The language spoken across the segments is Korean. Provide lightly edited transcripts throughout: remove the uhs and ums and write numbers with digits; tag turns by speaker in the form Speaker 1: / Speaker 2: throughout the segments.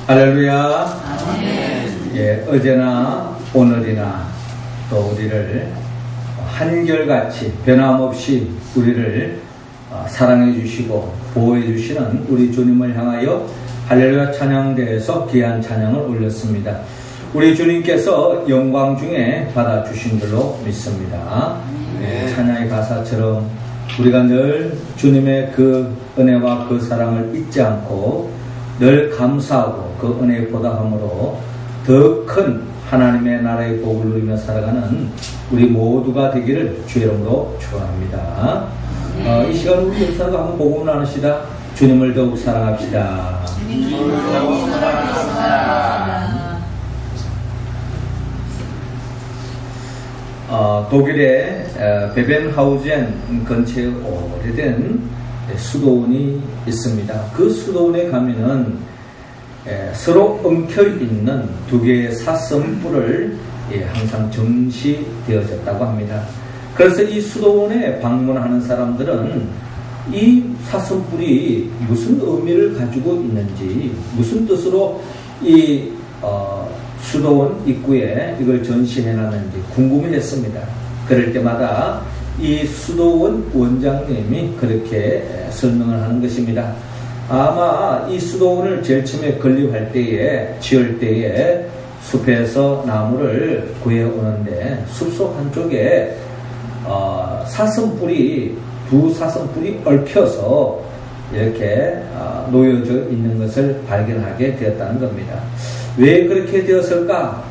Speaker 1: 할렐루야. 예, 어제나 오늘이나 또 우리를 한결같이 변함없이 우리를 사랑해 주시고 보호해 주시는 우리 주님을 향하여 할렐루야 찬양대에서 귀한 찬양을 올렸습니다. 우리 주님께서 영광 중에 받아주신 줄로 믿습니다. 네, 찬양의 가사처럼 우리가 늘 주님의 그 은혜와 그 사랑을 잊지 않고 늘 감사하고 그 은혜에 보답함으로 더 큰 하나님의 나라의 복을 누리며 살아가는 우리 모두가 되기를 주의 이름으로 축원합니다. 이 시간 우리 역사가 한번 복음을 나누시다. 주님을 더욱 사랑합시다. 독일의 베벤하우젠 근처에 오래된 수도원이 있습니다. 그 수도원에 가면은 서로 엉켜있는 두 개의 사슴뿔을 항상 전시되어졌다고 합니다. 그래서 이 수도원에 방문하는 사람들은 이 사슴뿔이 무슨 의미를 가지고 있는지, 무슨 뜻으로 이 수도원 입구에 이걸 전시해놨는지 궁금해했습니다. 그럴 때마다 이 수도원 원장님이 그렇게 설명을 하는 것입니다. 아마 이 수도원을 제일 처음에 건립할 때에, 지을 때에 숲에서 나무를 구해오는데 숲속 한쪽에 두 사슴뿔이 얽혀서 이렇게 놓여져 있는 것을 발견하게 되었다는 겁니다. 왜 그렇게 되었을까?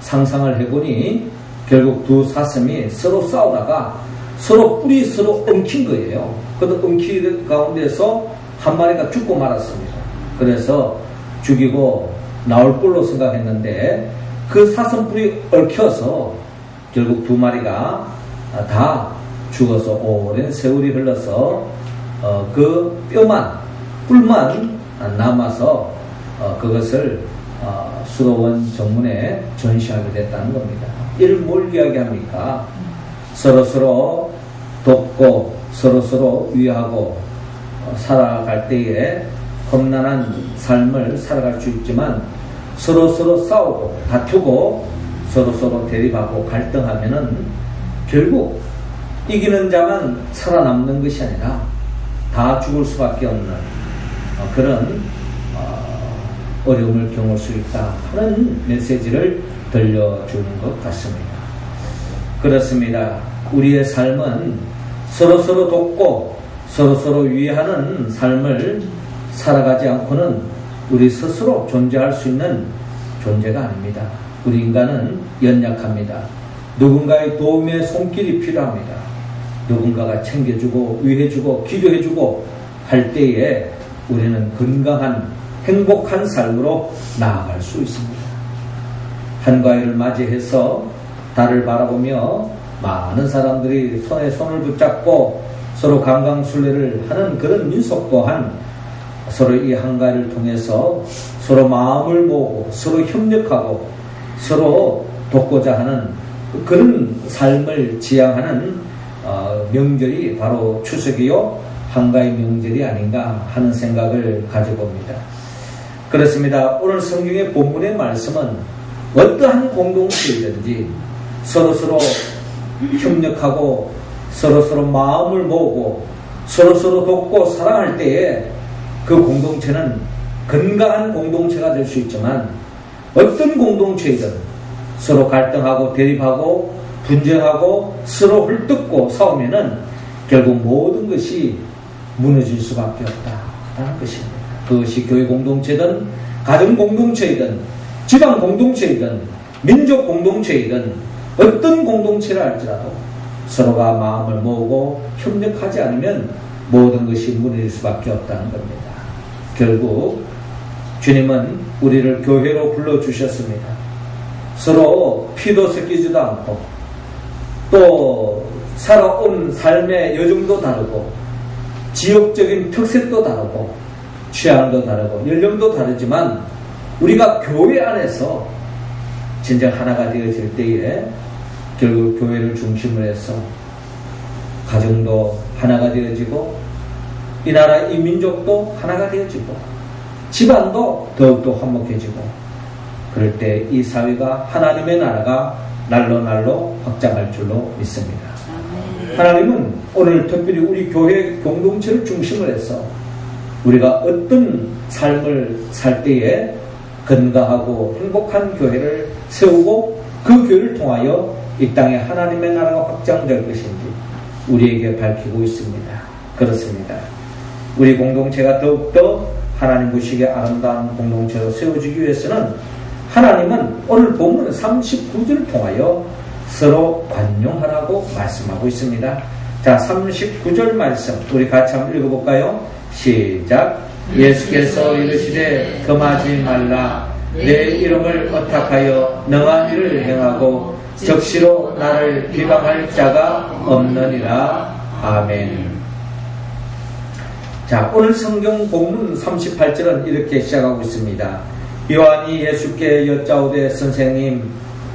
Speaker 1: 상상을 해보니 결국 두 사슴이 서로 싸우다가 서로 뿔이 서로 엉킨 거예요. 그래서 엉킨 가운데서 한 마리가 죽고 말았습니다. 그래서 죽이고 나올 뿔로 생각했는데 그 사슴뿔이 얽혀서 결국 두 마리가 다 죽어서 오랜 세월이 흘러서 그 뿔만 남아서 그것을 수도원 정문에 전시하게 됐다는 겁니다. 이를 뭘 이야기합니까? 서로서로 돕고 서로서로 위하고 살아갈 때에 험난한 삶을 살아갈 수 있지만 서로서로 싸우고 다투고 서로서로 대립하고 갈등하면은 결국 이기는 자만 살아남는 것이 아니라 다 죽을 수밖에 없는 그런 어려움을 경험할 수 있다 하는 메시지를 들려주는 것 같습니다. 그렇습니다. 우리의 삶은 서로서로 돕고 서로서로 위하는 삶을 살아가지 않고는 우리 스스로 존재할 수 있는 존재가 아닙니다. 우리 인간은 연약합니다. 누군가의 도움의 손길이 필요합니다. 누군가가 챙겨주고 위해주고 기도해주고 할 때에 우리는 건강한 행복한 삶으로 나아갈 수 있습니다. 한가위를 맞이해서 달을 바라보며 많은 사람들이 손에 손을 붙잡고 서로 강강술래를 하는 그런 민속 또한 서로 이 한가위를 통해서 서로 마음을 모으고 서로 협력하고 서로 돕고자 하는 그런 삶을 지향하는 명절이 바로 추석이요 한가위 명절이 아닌가 하는 생각을 가지고 옵니다. 그렇습니다. 오늘 성경의 본문의 말씀은 어떠한 공동체이든지 서로서로 협력하고 서로서로 마음을 모으고 서로서로 돕고 사랑할 때에 그 공동체는 건강한 공동체가 될 수 있지만 어떤 공동체이든 서로 갈등하고 대립하고 분쟁하고 서로 헐뜯고 싸우면은 결국 모든 것이 무너질 수밖에 없다는 것입니다. 그것이 교회 공동체든 가정 공동체이든 지방 공동체이든 민족 공동체이든 어떤 공동체라 할지라도 서로가 마음을 모으고 협력하지 않으면 모든 것이 무너질 수밖에 없다는 겁니다. 결국 주님은 우리를 교회로 불러주셨습니다. 서로 피도 섞이지도 않고 또 살아온 삶의 여정도 다르고 지역적인 특색도 다르고 취향도 다르고 연령도 다르지만 우리가 교회 안에서 진정 하나가 되어질 때에 결국 교회를 중심으로 해서 가정도 하나가 되어지고 이 나라 이 민족도 하나가 되어지고 집안도 더욱더 화목해지고, 그럴 때 이 사회가 하나님의 나라가 날로 확장할 줄로 믿습니다. 하나님은 오늘 특별히 우리 교회 공동체를 중심으로 해서 우리가 어떤 삶을 살 때에 건강하고 행복한 교회를 세우고 그 교회를 통하여 이 땅에 하나님의 나라가 확장될 것인지 우리에게 밝히고 있습니다. 그렇습니다. 우리 공동체가 더욱더 하나님 보시기에 아름다운 공동체로 세워지기 위해서는 하나님은 오늘 본문 39절을 통하여 서로 관용하라고 말씀하고 있습니다. 자, 39절 말씀 우리 같이 한번 읽어볼까요? 시작. 예수께서 이르시되 금하지 말라. 내 이름을 의탁하여 능한 일을 행하고 적시로 나를 비방할 자가 없느니라. 아멘. 자, 오늘 성경 본문 38절은 이렇게 시작하고 있습니다. 요한이 예수께 여짜오되 선생님,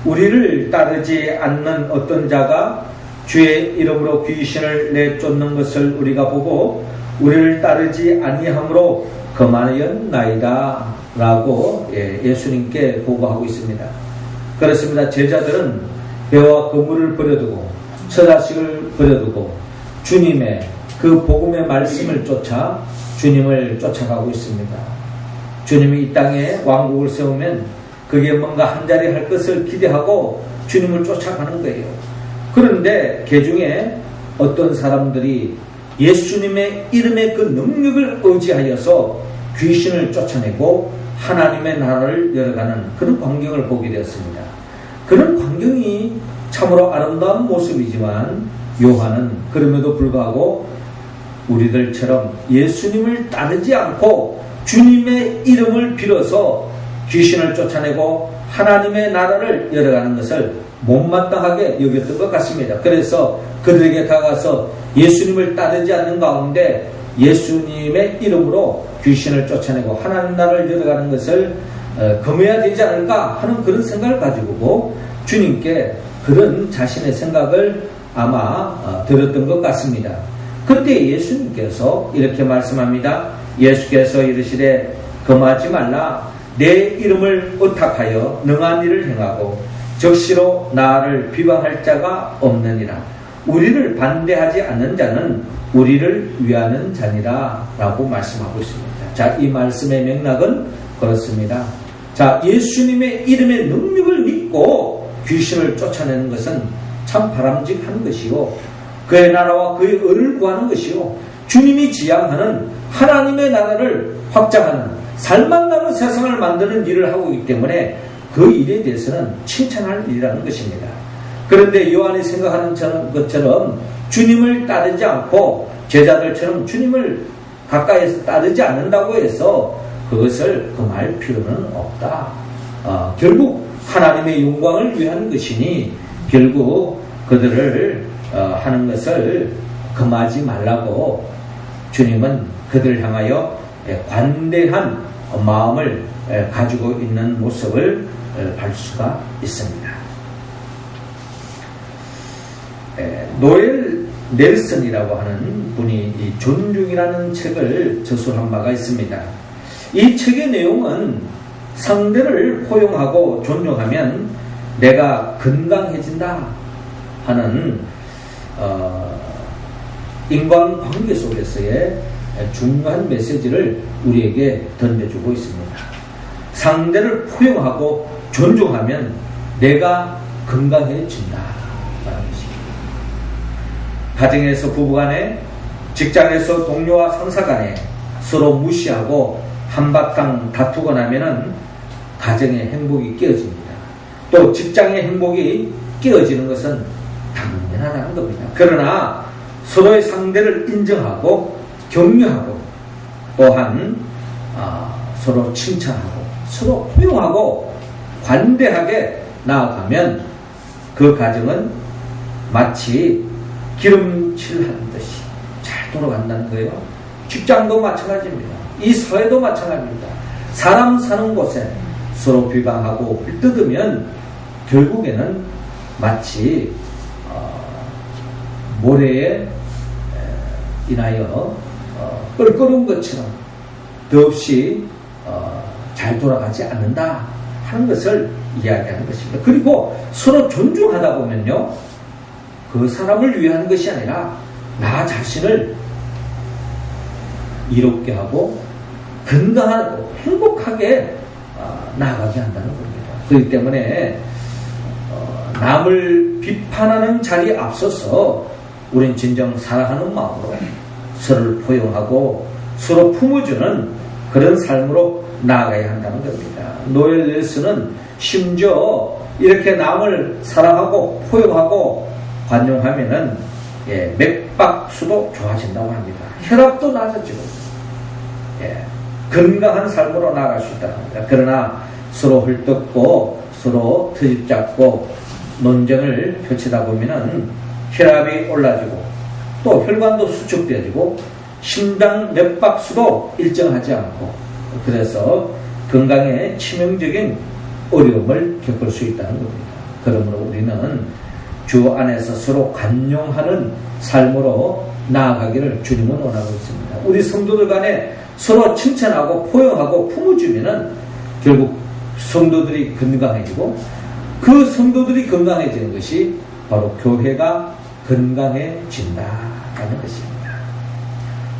Speaker 1: 우리를 따르지 않는 어떤 자가 주의 이름으로 귀신을 내쫓는 것을 우리가 보고 우리를 따르지 아니함으로 거만하였나이다 라고 예수님께 보고하고 있습니다. 그렇습니다. 제자들은 배와 그물을 버려두고 처자식을 버려두고 주님의 그 복음의 말씀을 쫓아 주님을 쫓아가고 있습니다. 주님이 이 땅에 왕국을 세우면 그게 뭔가 한 자리 할 것을 기대하고 주님을 쫓아가는 거예요. 그런데 그 중에 어떤 사람들이 예수님의 이름의 그 능력을 의지하여서 귀신을 쫓아내고 하나님의 나라를 열어가는 그런 광경을 보게 되었습니다. 그런 광경이 참으로 아름다운 모습이지만 요한은 그럼에도 불구하고 우리들처럼 예수님을 따르지 않고 주님의 이름을 빌어서 귀신을 쫓아내고 하나님의 나라를 열어가는 것을 못마땅하게 여겼던 것 같습니다. 그래서 그들에게 다가가서 예수님을 따르지 않는 가운데 예수님의 이름으로 귀신을 쫓아내고 하나님 나라를 열어가는 것을 금해야 되지 않을까 하는 그런 생각을 가지고 주님께 그런 자신의 생각을 아마 들었던 것 같습니다. 그때 예수님께서 이렇게 말씀합니다. 예수께서 이르시되 금하지 말라. 내 이름을 의탁하여 능한 일을 행하고 적시로 나를 비방할 자가 없느니라. 우리를 반대하지 않는 자는 우리를 위하는 자니라 라고 말씀하고 있습니다. 자, 이 말씀의 맥락은 그렇습니다. 자, 예수님의 이름의 능력을 믿고 귀신을 쫓아내는 것은 참 바람직한 것이요, 그의 나라와 그의 의를 구하는 것이요, 주님이 지향하는 하나님의 나라를 확장하는 살만나는 세상을 만드는 일을 하고 있기 때문에 그 일에 대해서는 칭찬할 일이라는 것입니다. 그런데 요한이 생각하는 것처럼 주님을 따르지 않고 제자들처럼 주님을 가까이에서 따르지 않는다고 해서 그것을 금할 필요는 없다. 결국 하나님의 영광을 위한 것이니 결국 그들을 하는 것을 금하지 말라고 주님은 그들을 향하여 관대한 마음을 가지고 있는 모습을 볼 수가 있습니다. 노엘 넬슨이라고 하는 분이 이 존중이라는 책을 저술한 바가 있습니다. 이 책의 내용은 상대를 포용하고 존중하면 내가 건강해진다 하는 인간관계 속에서의 중요한 메시지를 우리에게 던져주고 있습니다. 상대를 포용하고 존중하면 내가 건강해진다. 가정에서 부부간에, 직장에서 동료와 상사간에 서로 무시하고 한바탕 다투고 나면은 가정의 행복이 깨어집니다. 또 직장의 행복이 깨어지는 것은 당연하다는 겁니다. 그러나 서로의 상대를 인정하고 격려하고 또한 서로 칭찬하고 서로 포용하고 관대하게 나아가면 그 가정은 마치 기름칠하는 듯이 잘 돌아간다는 거예요. 직장도 마찬가지입니다. 이 사회도 마찬가지입니다. 사람 사는 곳에 서로 비방하고 뜯으면 결국에는 마치 모래에 인하여 끓끓은 것처럼 더없이 잘 돌아가지 않는다 하는 것을 이야기하는 것입니다. 그리고 서로 존중하다 보면요, 그 사람을 위한 것이 아니라 나 자신을 이롭게 하고 건강하고 행복하게 나아가게 한다는 겁니다. 그렇기 때문에 남을 비판하는 자리에 앞서서 우린 진정 사랑하는 마음으로 서로를 포용하고 서로 품어주는 그런 삶으로 나아가야 한다는 겁니다. 노엘 넬슨은 심지어 이렇게 남을 사랑하고 포용하고 관용하면은 맥박수도 좋아진다고 합니다. 혈압도 낮아지고 건강한 삶으로 나아갈 수 있다는 겁니다. 그러나 서로 헐뜯고 서로 트집 잡고 논쟁을 펼치다 보면은 혈압이 올라지고 또 혈관도 수축되어지고 심장 맥박수도 일정하지 않고 그래서 건강에 치명적인 어려움을 겪을 수 있다는 겁니다. 그러므로 우리는 주 안에서 서로 관용하는 삶으로 나아가기를 주님은 원하고 있습니다. 우리 성도들 간에 서로 칭찬하고 포용하고 품어주면은 결국 성도들이 건강해지고 그 성도들이 건강해지는 것이 바로 교회가 건강해진다라는 것입니다.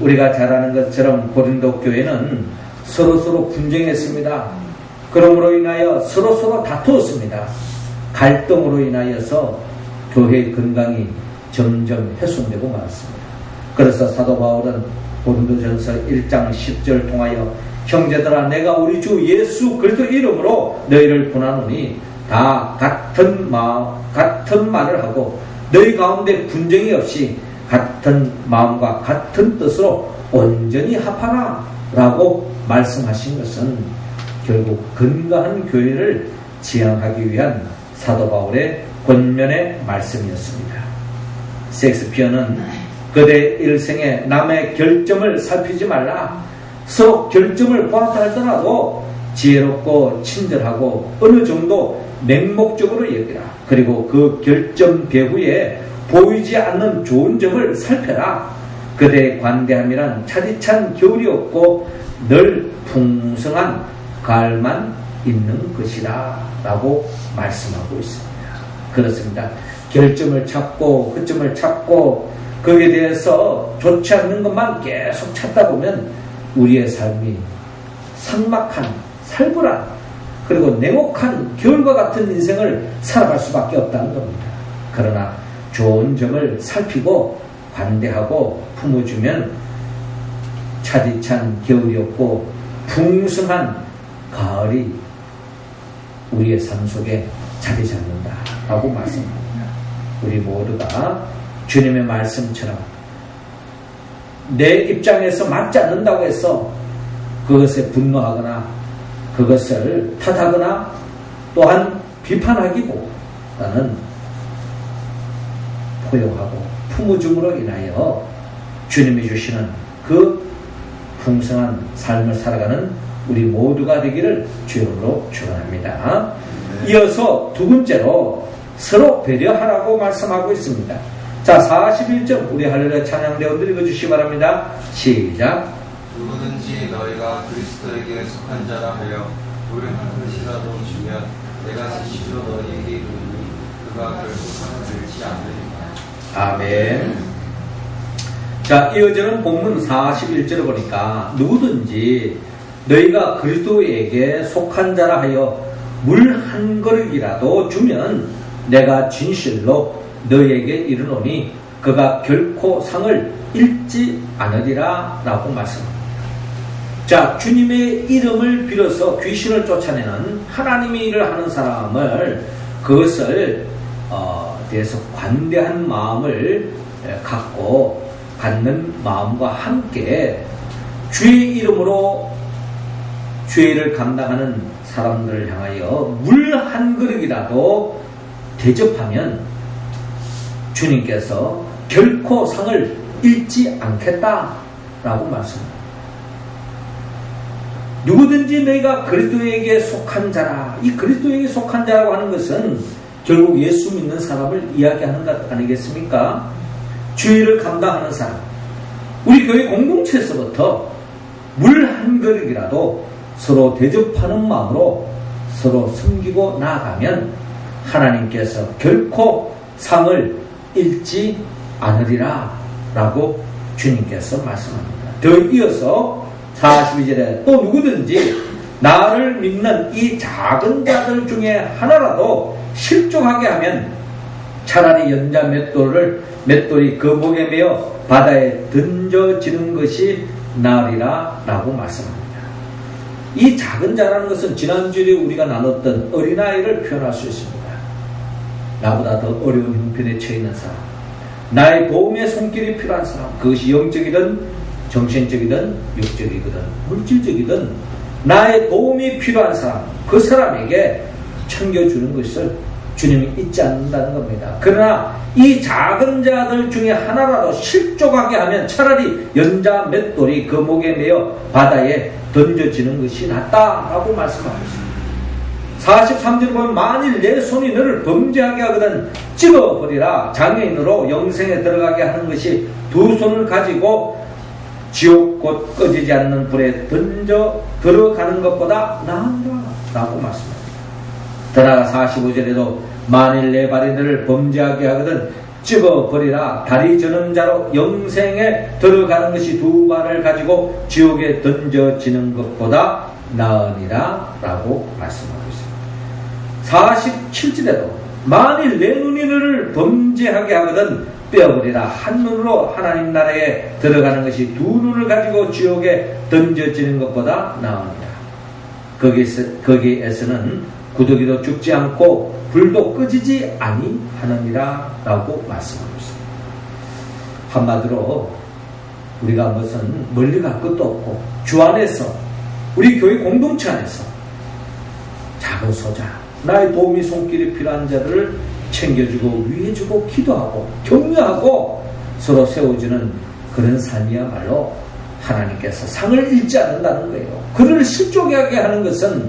Speaker 1: 우리가 잘 아는 것처럼 고린도 교회는 서로 분쟁했습니다. 그러므로 인하여 서로 다투었습니다. 갈등으로 인하여서 교회의 건강이 점점 훼손되고 말았습니다. 그래서 사도 바울은 고린도전서 1장 10절 통하여 형제들아 내가 우리 주 예수 그리스도 이름으로 너희를 권하노니 다 같은 말을 하고 너희 가운데 분쟁이 없이 같은 마음과 같은 뜻으로 온전히 합하라 라고 말씀하신 것은 결국 건강한 교회를 지향하기 위한 사도 바울의 권면의 말씀이었습니다. 셰익스피어는 그대 일생에 남의 결점을 살피지 말라. 서로 결점을 보았다 할더라도 지혜롭고 친절하고 어느 정도 맹목적으로 여기라. 그리고 그 결점 배후에 보이지 않는 좋은 점을 살펴라. 그대의 관대함이란 차디찬 겨울이 없고 늘 풍성한 가을만 있는 것이다 라고 말씀하고 있습니다. 그렇습니다. 결점을 찾고 흑점을 찾고 거기에 대해서 좋지 않는 것만 계속 찾다 보면 우리의 삶이 삭막한 살벌한 그리고 냉혹한 겨울과 같은 인생을 살아갈 수밖에 없다는 겁니다. 그러나 좋은 점을 살피고 관대하고 품어주면 차디찬 겨울이 없고 풍성한 가을이 우리의 삶 속에 자리 잡는다라고 말씀합니다. 우리 모두가 주님의 말씀처럼 내 입장에서 맞지 않는다고 해서 그것에 분노하거나 그것을 탓하거나 또한 비판하기보다는 포용하고 품어줌으로 인하여 주님이 주시는 그 풍성한 삶을 살아가는 우리 모두가 되기를 주님으로 축원합니다. 이어서 두 번째로 서로 배려하라고 말씀하고 있습니다. 자, 41절 우리 할렐루야 찬양대원들 읽어주시기 바랍니다. 시작.
Speaker 2: 누구든지 너희가 그리스도에게 속한 자라 하여 물을 한 그릇이라도 주면 내가 진실로 너희에게 이르노니 그가 결코 상을 들지 않으리라.
Speaker 1: 아멘. 자, 이어지는 본문 41절을 보니까 누구든지 너희가 그리스도에게 속한 자라 하여 물 한 그릇이라도 주면 내가 진실로 너희에게 이르노니 그가 결코 상을 잃지 않으리라 라고 말씀합니다. 자, 주님의 이름을 빌어서 귀신을 쫓아내는 하나님의 일을 하는 사람을 그것을 대해서 관대한 마음을 갖는 마음과 함께 주의 이름으로 죄를 감당하는 사람들을 향하여 물 한 그릇이라도 대접하면 주님께서 결코 상을 잃지 않겠다라고 말씀합니다. 누구든지 너희가 그리스도에게 속한 자라. 이 그리스도에게 속한 자라고 하는 것은 결국 예수 믿는 사람을 이야기하는 것 아니겠습니까? 주의를 감당하는 사람. 우리 교회 공동체에서부터 물 한 그릇이라도 서로 대접하는 마음으로 서로 섬기고 나아가면 하나님께서 결코 상을 잃지 않으리라 라고 주님께서 말씀합니다. 더 이어서 42절에 또 누구든지 나를 믿는 이 작은 자들 중에 하나라도 실족하게 하면 차라리 연자 맷돌이 거목에 매어 바다에 던져지는 것이 나으리라 라고 말씀합니다. 이 작은 자라는 것은 지난주에 우리가 나눴던 어린아이를 표현할 수 있습니다. 나보다 더 어려운 형편에 처해 있는 사람, 나의 도움의 손길이 필요한 사람, 그것이 영적이든 정신적이든 육적이든 물질적이든 나의 도움이 필요한 사람, 그 사람에게 챙겨주는 것을 주님이 잊지 않는다는 겁니다. 그러나 이 작은 자들 중에 하나라도 실족하게 하면 차라리 연자 맷돌이 그 목에 매어 바다에 던져지는 것이 낫다라고 말씀하고 있습니다. 43절 보면 만일 내 손이 너를 범죄하게 하거든 찝어버리라. 장애인으로 영생에 들어가게 하는 것이 두 손을 가지고 지옥 곧 꺼지지 않는 불에 던져 들어가는 것보다 나으라 라고 말씀합니다. 더 나아가 45절에도 만일 내 발이 너를 범죄하게 하거든 찝어버리라. 다리 저는 자로 영생에 들어가는 것이 두 발을 가지고 지옥에 던져지는 것보다 나으니라 라고 말씀하고 있습니다. 47절에도 만일 내 눈이 너를 범죄하게 하거든 빼어버리라. 한 눈으로 하나님 나라에 들어가는 것이 두 눈을 가지고 지옥에 던져지는 것보다 나으니라. 거기에서는 구더기도 죽지 않고 불도 꺼지지 아니하느니라 라고 말씀하고 있습니다. 한마디로 우리가 무슨 멀리 갈 것도 없고 주 안에서 우리 교회 공동체 안에서 작은 소자 나의 도움이 손길이 필요한 자들을 챙겨주고 위해주고 기도하고 격려하고 서로 세워주는 그런 삶이야말로 하나님께서 상을 잃지 않는다는 거예요. 그를 실족하게 하는 것은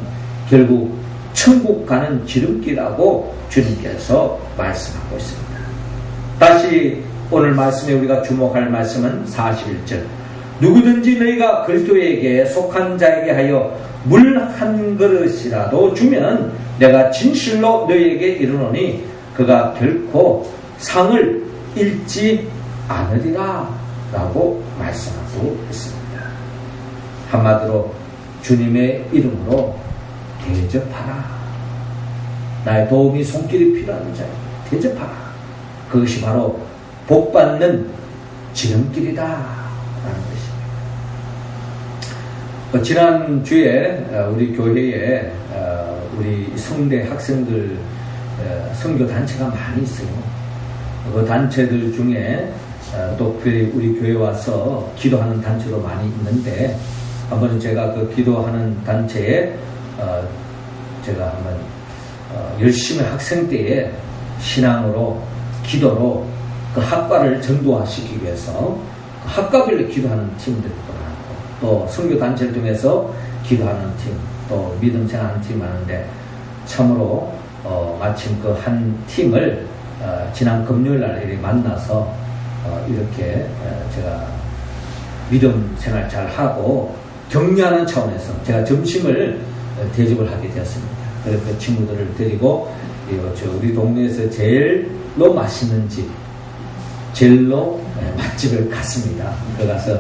Speaker 1: 결국 천국 가는 지름길이라고 주님께서 말씀하고 있습니다. 다시 오늘 말씀에 우리가 주목할 말씀은 41절. 누구든지 너희가 그리스도에게 속한 자에게 하여 물 한 그릇이라도 주면 내가 진실로 너희에게 이르노니 그가 결코 상을 잃지 않으리라 라고 말씀하고 있습니다. 한마디로 주님의 이름으로 대접하라. 나의 도움이 손길이 필요한 자에 대접하라. 그것이 바로 복받는 지름길이다 라는 것입니다. 지난주에 우리 교회에 우리 성대 학생들 선교단체가 많이 있어요. 그 단체들 중에 또 우리 교회에 와서 기도하는 단체도 많이 있는데 한번 제가 그 기도하는 단체에 제가 한번 열심히 학생 때에 신앙으로 기도로 그 학과를 전도화시키기 위해서 그 학과별로 기도하는 팀들도 많고 또 선교단체를 통해서 기도하는 팀, 또 믿음 생활하는 팀 많은데 참으로 마침 그 한 팀을 지난 금요일날 이렇게 만나서 이렇게 제가 믿음 생활 잘 하고 격려하는 차원에서 제가 점심을 대접을 하게 되었습니다. 그래서 그 친구들을 데리고 우리 동네에서 제일로 맛있는 집, 제일로 맛집을 갔습니다. 그 가서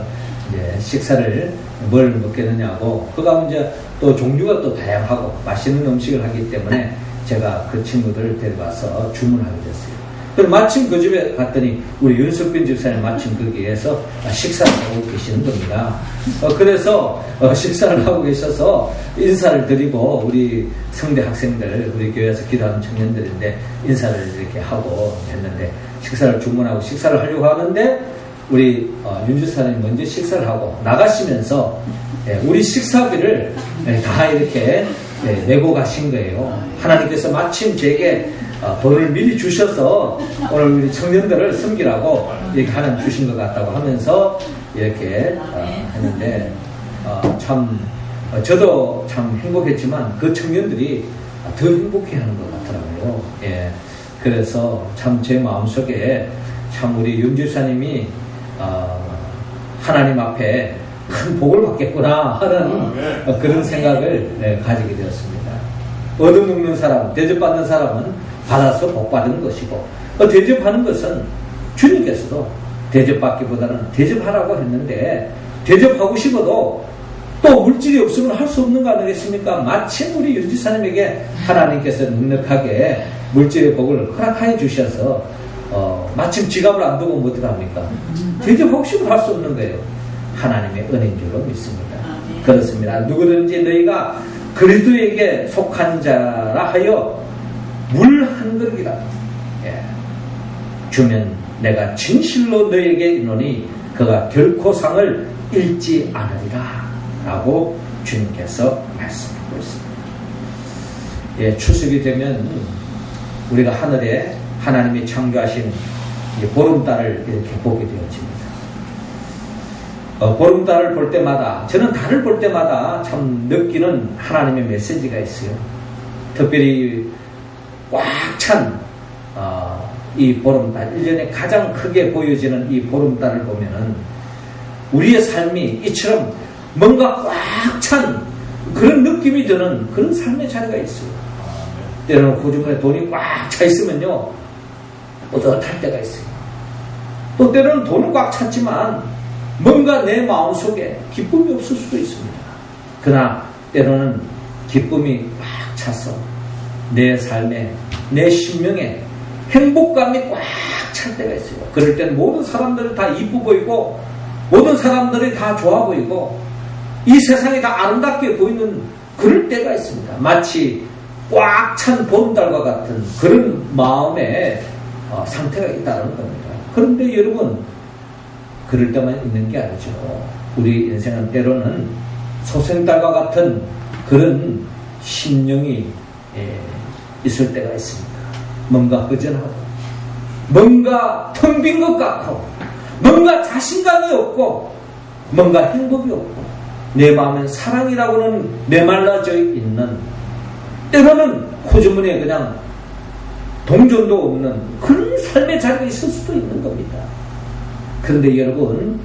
Speaker 1: 이제 식사를 뭘 먹겠느냐고, 그 가면 이제 또 종류가 또 다양하고 맛있는 음식을 하기 때문에 제가 그 친구들을 데려가서 주문하게 됐어요. 그리고 마침 그 집에 갔더니 우리 윤석빈 집사님 마침 거기에서 식사를 하고 계시는 겁니다. 그래서 식사를 하고 계셔서 인사를 드리고 우리 성대 학생들, 우리 교회에서 기도하는 청년들인데 인사를 이렇게 하고 했는데 식사를 주문하고 식사를 하려고 하는데 우리 윤 집사님이 먼저 식사를 하고 나가시면서 우리 식사비를 다 이렇게 내고 가신 거예요. 하나님께서 마침 제게 돈을 미리 주셔서 오늘 우리 청년들을 섬기라고 이렇게 하나님 주신 것 같다고 하면서 이렇게 했는데 참 저도 참 행복했지만 그 청년들이 더 행복해하는 것 같더라고요. 예. 그래서 참 제 마음속에 참 우리 윤 집사님이 하나님 앞에 큰 복을 받겠구나 하는 그런 생각을 가지게 되었습니다. 얻어먹는 사람, 대접받는 사람은 받아서 복받은 것이고, 대접하는 것은 주님께서도 대접받기보다는 대접하라고 했는데, 대접하고 싶어도 또 물질이 없으면 할 수 없는 거 아니겠습니까? 마침 우리 윤지사님에게 하나님께서 넉넉하게 물질의 복을 허락하여 주셔서 마침 지갑을 안 두고 뭐 어떡합니까? 대접하고 싶으면 할 수 없는 거예요. 하나님의 은혜인 줄로 믿습니다. 그렇습니다. 누구든지 너희가 그리스도에게 속한 자라 하여 물 한 그릇이라도 주면 내가 진실로 너에게 이르노니 그가 결코 상을 잃지 않으리라 라고 주님께서 말씀하고 있습니다. 추석이 되면 우리가 하늘에 하나님이 창조하신 보름달을 이렇게 보게 되어집니다. 보름달을 볼 때마다, 저는 달을 볼 때마다 참 느끼는 하나님의 메시지가 있어요. 특별히 꽉 찬 이 보름달, 1년에 가장 크게 보여지는 이 보름달을 보면은 우리의 삶이 이처럼 뭔가 꽉 찬 그런 느낌이 드는 그런 삶의 자리가 있어요. 때로는 호주머니에 돈이 꽉 차 있으면요, 뿌듯할 때가 있어요. 또 때로는 돈은 꽉 찼지만 뭔가 내 마음속에 기쁨이 없을 수도 있습니다. 그러나 때로는 기쁨이 꽉 차서 내 삶에, 내 심령에 행복감이 꽉 찰 때가 있어요. 그럴 땐 모든 사람들이 다 이쁘 보이고 모든 사람들이 다 좋아 보이고 이 세상이 다 아름답게 보이는 그럴 때가 있습니다. 마치 꽉 찬 보름달과 같은 그런 마음의 상태가 있다는 겁니다. 그런데 여러분, 그럴 때만 있는 게 아니죠. 우리 인생은 때로는 소생달과 같은 그런 심령이 있을 때가 있습니다. 뭔가 허전하고, 뭔가 텅 빈 것 같고, 뭔가 자신감이 없고, 뭔가 행복이 없고, 내 마음엔 사랑이라고는 메말라져 있는, 때로는 호주머니에 그냥 동전도 없는 그런 삶의 자리가 있을 수도 있는 겁니다. 그런데 여러분,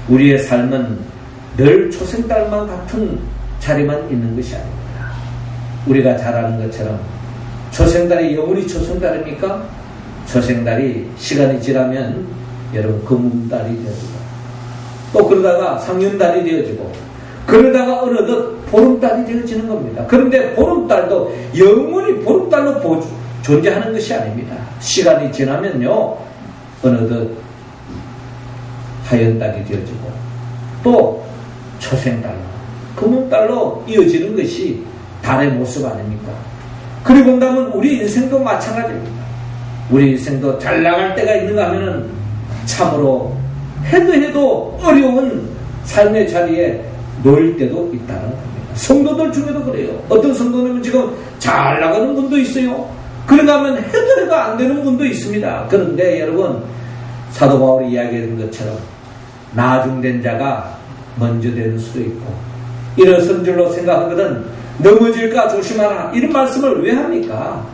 Speaker 1: 우리의 삶은 늘 초생달만 같은 자리만 있는 것이 아닙니다. 우리가 잘 아는 것처럼 초생달이 영원히 초생달입니까? 초생달이 시간이 지나면 여러분 금음달이 되어지고, 또 그러다가 상륜달이 되어지고, 그러다가 어느덧 보름달이 되어지는 겁니다. 그런데 보름달도 영원히 보름달로 존재하는 것이 아닙니다. 시간이 지나면요, 어느덧 하연달이 되어지고, 또 초생달로, 금음달로 이어지는 것이 달의 모습 아닙니까? 그리고 본다면 우리 인생도 마찬가지입니다. 우리 인생도 잘 나갈 때가 있는가 하면은 참으로 해도 어려운 삶의 자리에 놓일 때도 있다는 겁니다. 성도들 중에도 그래요. 어떤 성도는 지금 잘 나가는 분도 있어요. 그런가 하면 해도 안 되는 분도 있습니다. 그런데 여러분, 사도 바울이 이야기한 것처럼 나중된 자가 먼저 되는 수도 있고, 일어선 줄로 생각하거든 넘어질까 조심하라, 이런 말씀을 왜 합니까?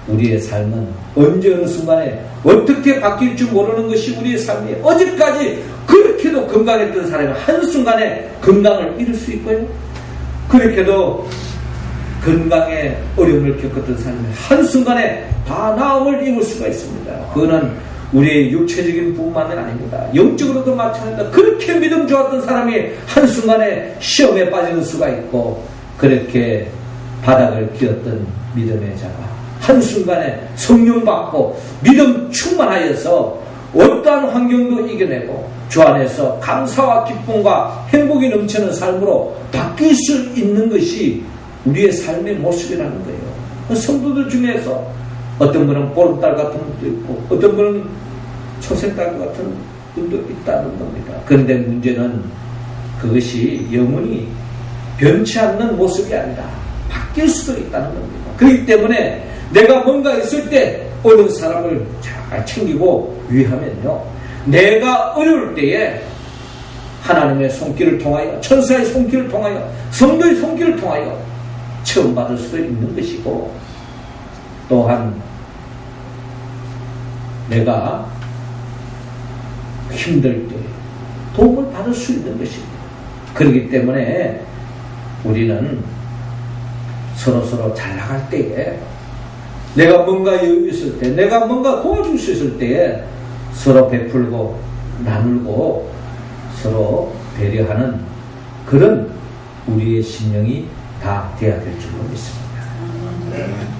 Speaker 1: 우리의 삶은 언제 어느 순간에 어떻게 바뀔 줄 모르는 것이 우리의 삶이에요. 어제까지 그렇게도 건강했던 사람이 한순간에 건강을 잃을 수 있고요, 그렇게도 건강에 어려움을 겪었던 사람이 한순간에 다 나음을 입을 수가 있습니다. 그거는 우리의 육체적인 부분만은 아닙니다. 영적으로도 마찬가지다. 그렇게 믿음 좋았던 사람이 한순간에 시험에 빠지는 수가 있고, 그렇게 바닥을 기었던 믿음의 자가 한순간에 성령 받고 믿음 충만하여서 어떠한 환경도 이겨내고 주 안에서 감사와 기쁨과 행복이 넘치는 삶으로 바뀔 수 있는 것이 우리의 삶의 모습이라는 거예요. 성도들 중에서 어떤 분은 보름달 같은 분도 있고, 어떤 분은 초생달 같은 분도 있다는 겁니다. 그런데 문제는 그것이 영원히 변치 않는 모습이 아니라 바뀔 수도 있다는 겁니다. 그렇기 때문에 내가 뭔가 있을 때 어느 사람을 잘 챙기고 위하면요, 내가 어려울 때에 하나님의 손길을 통하여, 천사의 손길을 통하여, 성도의 손길을 통하여 처음 받을 수도 있는 것이고, 또한 내가 힘들 때 도움을 받을 수 있는 것입니다. 그렇기 때문에 우리는 서로 잘 나갈 때에, 내가 뭔가 여유 있을 때, 내가 뭔가 도와줄 수 있을 때에 서로 베풀고 나누고 서로 배려하는 그런 우리의 심령이 다 되어야 될 줄로 믿습니다.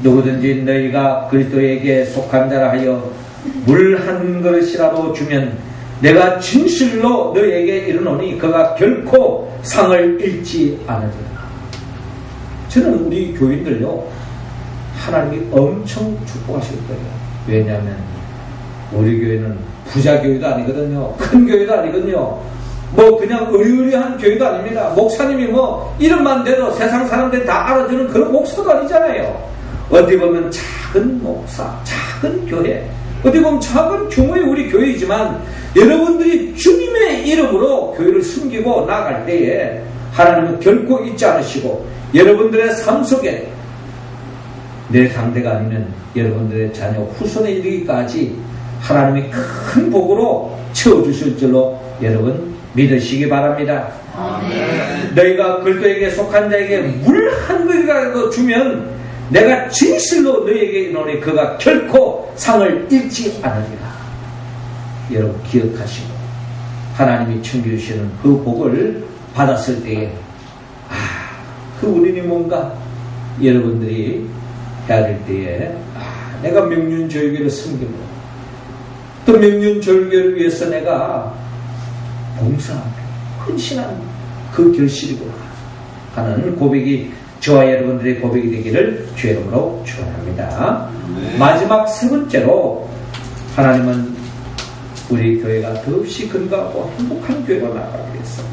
Speaker 1: 누구든지 너희가 그리스도에게 속한 자라 하여 물 한 그릇이라도 주면 내가 진실로 너희에게 이르노니 그가 결코 상을 잃지 않으리라. 저는 우리 교인들요, 하나님이 엄청 축복하실 거예요. 왜냐하면 우리 교회는 부자 교회도 아니거든요. 큰 교회도 아니거든요. 뭐 그냥 의리의리한 교회도 아닙니다. 목사님이 뭐 이름만 대도 세상 사람들이 다 알아주는 그런 목사도 아니잖아요. 어디 보면 작은 목사, 작은 교회, 어디 보면 작은 규모의 우리 교회이지만 여러분들이 주님의 이름으로 교회를 숨기고 나아갈 때에 하나님은 결코 잊지 않으시고 여러분들의 삶 속에 내 상대가 아니면 여러분들의 자녀 후손에 이르기까지 하나님이 큰 복으로 채워주실 줄로 여러분 믿으시기 바랍니다. 아멘. 너희가 그리스도에게 속한 자에게 물 한 그릇이라도 주면 내가 진실로 너희에게 이르노니 그가 결코 상을 잃지 않으리라. 여러분 기억하시고 하나님이 챙겨주시는 그 복을 받았을 때에 그 우리는 뭔가 여러분들이 해야 될 때에 내가 명륜절개를 섬기고 또 명륜절개를 위해서 내가 봉사하고 헌신하는 그 결실이구나 하는 고백이 저와 여러분들의 고백이 되기를 주의 이름으로 축원합니다. 네. 마지막 세 번째로 하나님은 우리 교회가 더없이 건강하고 행복한 교회로 나아가기 위해서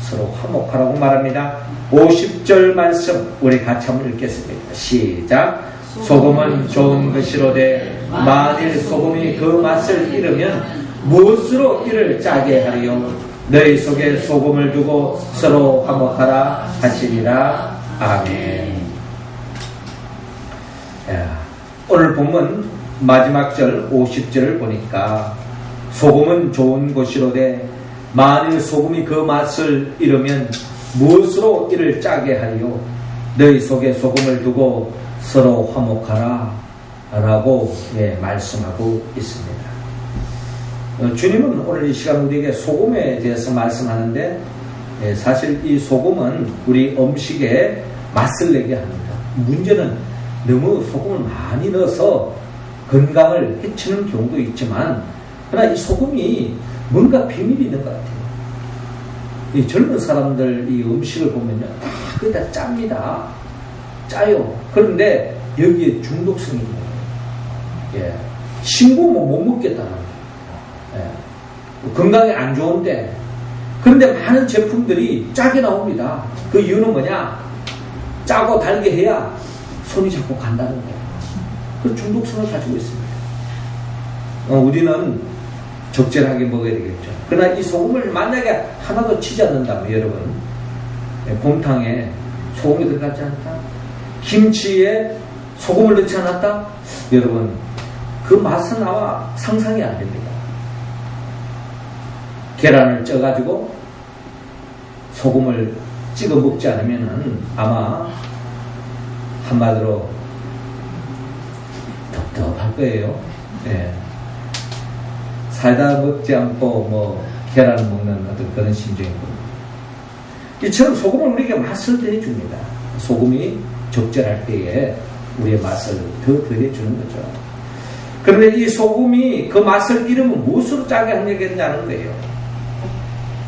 Speaker 1: 서로 화목하라고 말합니다. 50절 말씀 우리 같이 한번 읽겠습니다. 시작. 소금은 좋은 것이로되 만일 소금이 그 맛을 잃으면 무엇으로 이를 짜게 하리요. 너희 속에 소금을 두고 서로 화목하라 하시리라. 아멘. 오늘 본문 마지막 절 50절을 보니까 소금은 좋은 것이로되 만일 소금이 그 맛을 잃으면 무엇으로 이를 짜게 하리요. 너희 속에 소금을 두고 서로 화목하라 라고 말씀하고 있습니다. 주님은 오늘 이 시간 우리에게 소금에 대해서 말씀하는데 사실 이 소금은 우리 음식에 맛을 내게 합니다. 문제는 너무 소금을 많이 넣어서 건강을 해치는 경우도 있지만 그러나 이 소금이 뭔가 비밀이 있는 것 같아요. 이 젊은 사람들 이 음식을 보면요 다 거기다 짭니다. 짜요. 그런데 여기에 중독성이 있는 거예요. 싱거우면 못 먹겠다는 거예요. 건강에 안 좋은데 그런데 많은 제품들이 짜게 나옵니다. 그 이유는 뭐냐? 짜고 달게 해야 손이 자꾸 간다는 거예요. 그 중독성을 가지고 있습니다. 우리는 적절하게 먹어야 되겠죠. 그러나 이 소금을 만약에 하나도 치지 않는다면 여러분 곰탕에 소금이 들어가지 않다, 김치에 소금을 넣지 않았다, 여러분 그 맛은 아마 상상이 안 됩니다. 계란을 쪄가지고 소금을 찍어 먹지 않으면은 아마 한마디로 텁텁할 거예요. 사이다 먹지 않고 뭐 계란 먹는 어떤 그런 심정인 겁니다. 이처럼 소금은 우리에게 맛을 더해줍니다. 소금이 적절할 때에 우리의 맛을 더 더해주는 거죠. 그런데 이 소금이 그 맛을 잃으면 무엇으로 짜게 하냐는 거예요.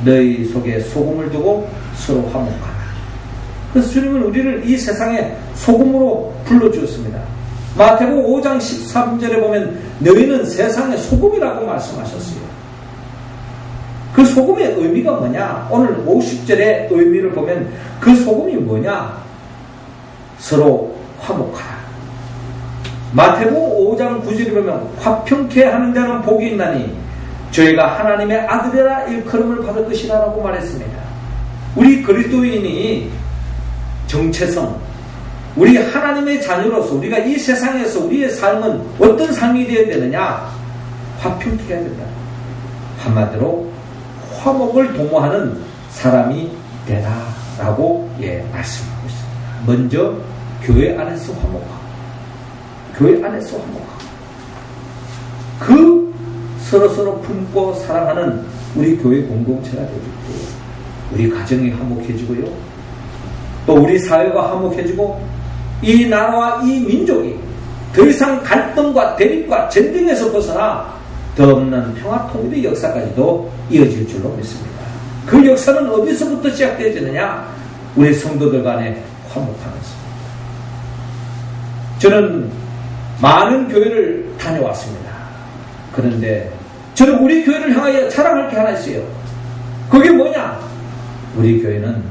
Speaker 1: 너희 속에 소금을 두고 서로 화목하라. 그래서 주님은 우리를 이 세상에 소금으로 불러주었습니다. 마태복음 5장 13절에 보면 너희는 세상의 소금이라고 말씀하셨어요. 그 소금의 의미가 뭐냐? 오늘 50절의 의미를 보면 그 소금이 뭐냐? 서로 화목하라. 마태복음 5장 9절에 보면 화평케 하는 자는 복이 있나니 저희가 하나님의 아들이라 일컬음을 받을 것이라 라고 말했습니다. 우리 그리스도인이 정체성, 우리 하나님의 자녀로서 우리가 이 세상에서 우리의 삶은 어떤 삶이 되어야 되느냐? 화평케 해야 된다. 한마디로 화목을 도모하는 사람이 되라라고 말씀하고 있습니다. 먼저 교회 안에서 화목하고, 교회 안에서 화목하고, 그 서로서로 품고 사랑하는 우리 교회 공동체가 되겠고, 우리 가정이 화목해지고요, 또 우리 사회가 화목해지고, 이 나라와 이 민족이 더 이상 갈등과 대립과 전쟁에서 벗어나 더 없는 평화 통일의 역사까지도 이어질 줄로 믿습니다. 그 역사는 어디서부터 시작되어지느냐? 우리 성도들 간에 화목하면서. 저는 많은 교회를 다녀왔습니다. 그런데 저는 우리 교회를 향하여 자랑할 게 하나 있어요. 그게 뭐냐? 우리 교회는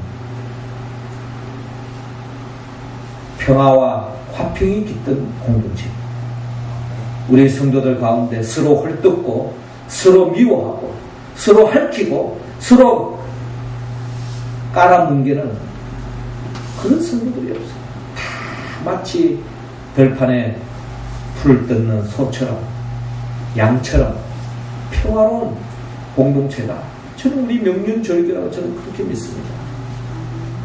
Speaker 1: 평화와 화평이 깃든 공동체입니다. 우리 성도들 가운데 서로 헐뜯고, 서로 미워하고, 서로 핥히고, 서로 깔아뭉개는 그런 성도들이 없어요. 다 마치 들판에 풀을 뜯는 소처럼, 양처럼 평화로운 공동체가, 저는 우리 명륜절교라고 저는 그렇게 믿습니다.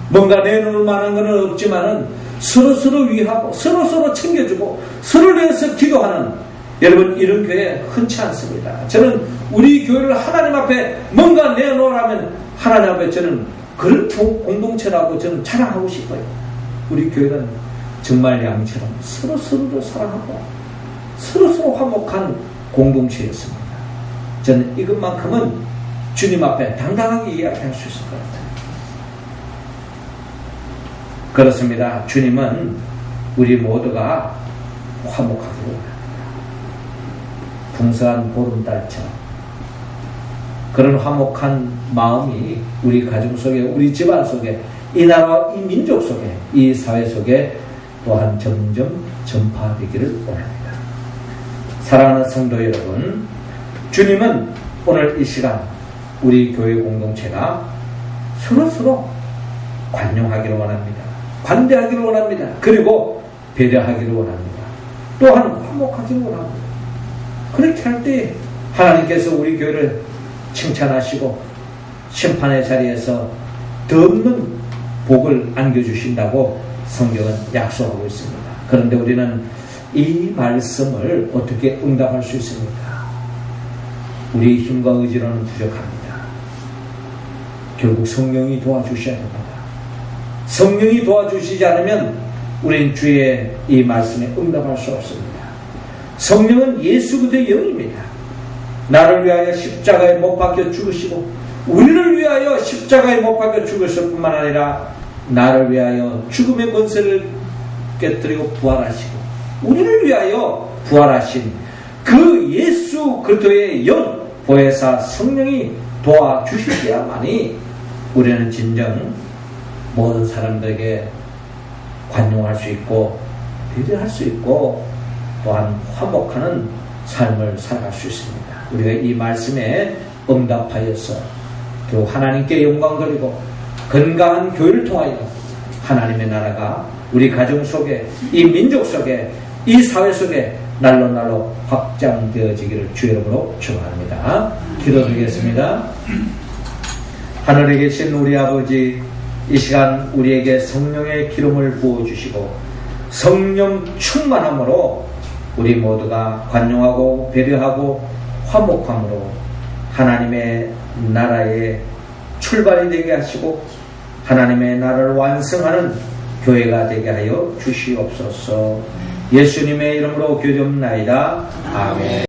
Speaker 1: 뭔가 내놓을 만한 것은 없지만은 서로서로 위하고, 서로서로 챙겨주고, 서로를 위해서 기도하는, 여러분, 이런 교회 흔치 않습니다. 저는 우리 교회를 하나님 앞에 뭔가 내놓으라면 하나님 앞에 저는 그런 공동체라고 저는 자랑하고 싶어요. 우리 교회는 정말 양처럼 서로서로를 사랑하고 서로서로 화목한 공동체였습니다. 저는 이것만큼은 주님 앞에 당당하게 이야기할 수 있을 것 같아요. 그렇습니다. 주님은 우리 모두가 화목하기를 원합니다. 풍성한 보름달처럼 그런 화목한 마음이 우리 가정 속에, 우리 집안 속에, 이 나라와 이 민족 속에, 이 사회 속에 또한 점점 전파되기를 원합니다. 사랑하는 성도 여러분, 주님은 오늘 이 시간 우리 교회 공동체가 서로서로 관용하기를 원합니다. 관대하기를 원합니다. 그리고 배려하기를 원합니다. 또한 화목하기를 원합니다. 그렇게 할 때 하나님께서 우리 교회를 칭찬하시고 심판의 자리에서 더 없는 복을 안겨주신다고 성경은 약속하고 있습니다. 그런데 우리는 이 말씀을 어떻게 응답할 수 있습니까? 우리 힘과 의지로는 부족합니다. 결국 성령이 도와주셔야 됩니다. 성령이 도와주시지 않으면 우리는 주의 이 말씀에 응답할 수 없습니다. 성령은 예수 그리스도의 영입니다. 나를 위하여 십자가에 못 박혀 죽으시고 우리를 위하여 십자가에 못 박혀 죽으실 뿐만 아니라 나를 위하여 죽음의 권세를 깨뜨리고 부활하시고 우리를 위하여 부활하신 그 예수 그리스도의 영 보혜사 성령이 도와주시야만이 우리는 진정 모든 사람들에게 관용할 수 있고 배려할 수 있고 또한 화목하는 삶을 살아갈 수 있습니다. 우리가 이 말씀에 응답하여서 또 하나님께 영광 돌리고 건강한 교회를 통하여 하나님의 나라가 우리 가정 속에 이 민족 속에 이 사회 속에 날로 날로 확장되어지기를 주의 이름으로 축원합니다. 기도드리겠습니다. 하늘에 계신 우리 아버지, 이 시간 우리에게 성령의 기름을 부어주시고 성령 충만함으로 우리 모두가 관용하고 배려하고 화목함으로 하나님의 나라의 출발이 되게 하시고 하나님의 나라를 완성하는 교회가 되게 하여 주시옵소서. 예수님의 이름으로 기도합나이다. 아멘.